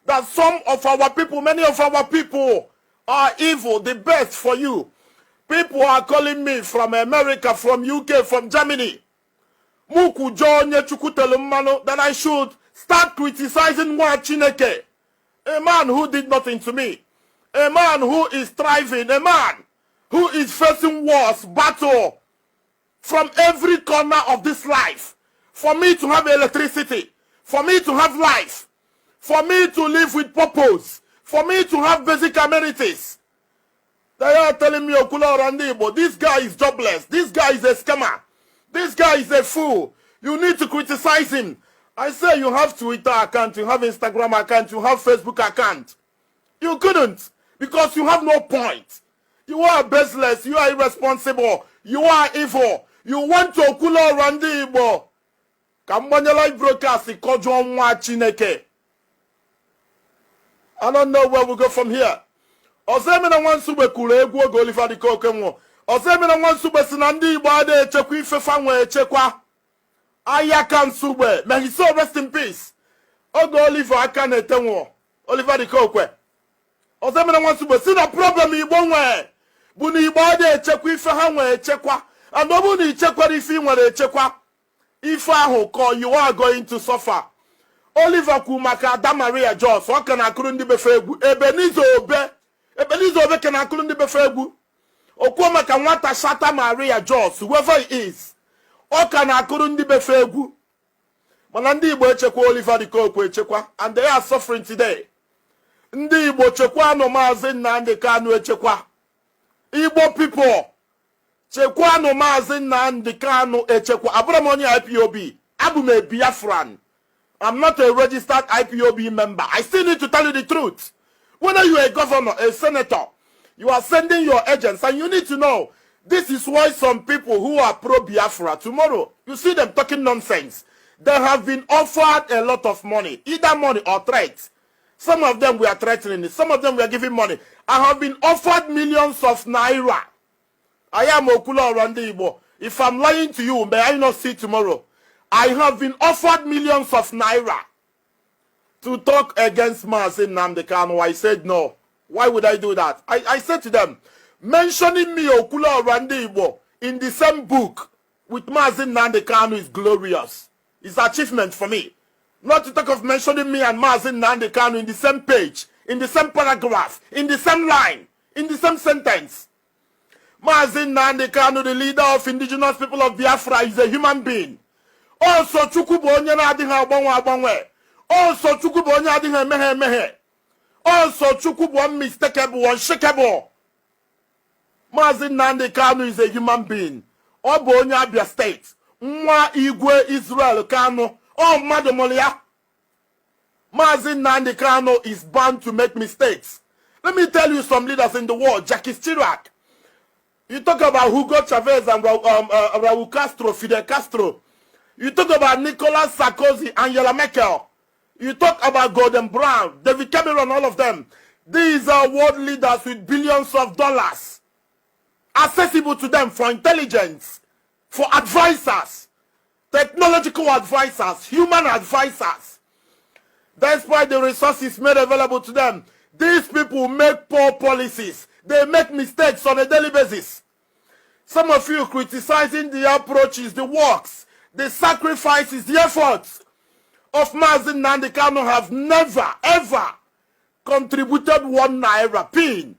that some of our people, many of our people are evil, the best for you. People are calling me from America, from UK, from Germany. Muku Jonye Chukutelumano, that I should start criticizing Chineke, a man who did nothing to me, a man who is thriving, a man who is facing wars, battle from every corner of this life. For me to have electricity, for me to have life, for me to live with purpose, for me to have basic amenities. They are telling me, Okwuluora Ndi Igbo, this guy is jobless, this guy is a scammer, this guy is a fool. You need to criticize him. I say you have Twitter account, you have Instagram account, you have Facebook account. You couldn't, because you have no point. You are baseless, you are irresponsible, you are evil. You want to Okwuluora Ndi Igbo. Kambanya live broadcast, Kojo Nwa Chineke. I don't know where we go from here. Ozemena Wansube Kule Egwu Ogolifa di Kokenwo. Ozemena Wansube Sinandi Igbo ade echekwa ifefa nwe echekwa. Ayaka Nsube. May his soul rest in peace. Ogolifa aka na-etenwo. Oliver di Kokwe. Ozemena Wansube si na problem Igbo nwe. Bu na Igbo ade echekwa ife ha nwe echekwa. And obu na ichekwa ife nwere echekwa. Ife ahụ ko you are going to suffer. Oliver Kumaka Adamaria Jos, what can I couldn't be fegu? Ebenezer Obe can I couldn't be fegu? Okwama can want a Santa Maria Jos, whoever it is. What can I couldn't be fegu? Manandi Bochekwa Oliver the Kokwe, and they are suffering today. Ndi Bochekwa no Mazi Nnamdi Kanu echekwa. Igbo people. Chekwa no Mazi Nnamdi Kanu echekwa. Abramoni IPOB. Abume Biafran. I'm not a registered IPOB member. I still need to tell you the truth. Whether you are a governor, a senator, you are sending your agents, and you need to know, this is why some people who are pro-Biafra, tomorrow, you see them talking nonsense. They have been offered a lot of money, either money or threats. Some of them were threatening it. Some of them were giving money. I have been offered millions of naira. I am Okwuluora Ndi Igbo. If I'm lying to you, may I not see tomorrow? I have been offered millions of naira to talk against Mazi Nnamdi Kanu. I said no. Why would I do that? I said to them, mentioning me Okwuluora Ndi Igbo in the same book with Mazi Nnamdi Kanu is glorious. It's an achievement for me. Not to talk of mentioning me and Mazi Nnamdi Kanu in the same page, in the same paragraph, in the same line, in the same sentence. Mazi Nnamdi Kanu, the leader of indigenous people of Biafra, is a human being. Also, Chukwubu onye na-adịghị agbanwe. Also, Chukwubu onye adịghị emeghe. Also, Chukwubu unmistakable, unshakable. Mazi Nnamdi Kanu is a human being. Ọ bụ onye Abia State. Nwa Igwe Israel Kanu. Oh, Madam Olia. Mazi Nnamdi Kanu is bound to make mistakes. Let me tell you some leaders in the world. Jacques Chirac. You talk about Hugo Chavez and Raul Castro, Fidel Castro. You talk about Nicolas Sarkozy, Angela Merkel. You talk about Gordon Brown, David Cameron, all of them. These are world leaders with billions of dollars. Accessible to them for intelligence, for advisors, technological advisors, human advisors. That's why the resources made available to them. These people make poor policies. They make mistakes on a daily basis. Some of you criticizing the approaches, the works, the sacrifices, the efforts of Mazi Nnamdi Kanu have never, ever contributed 1 naira pin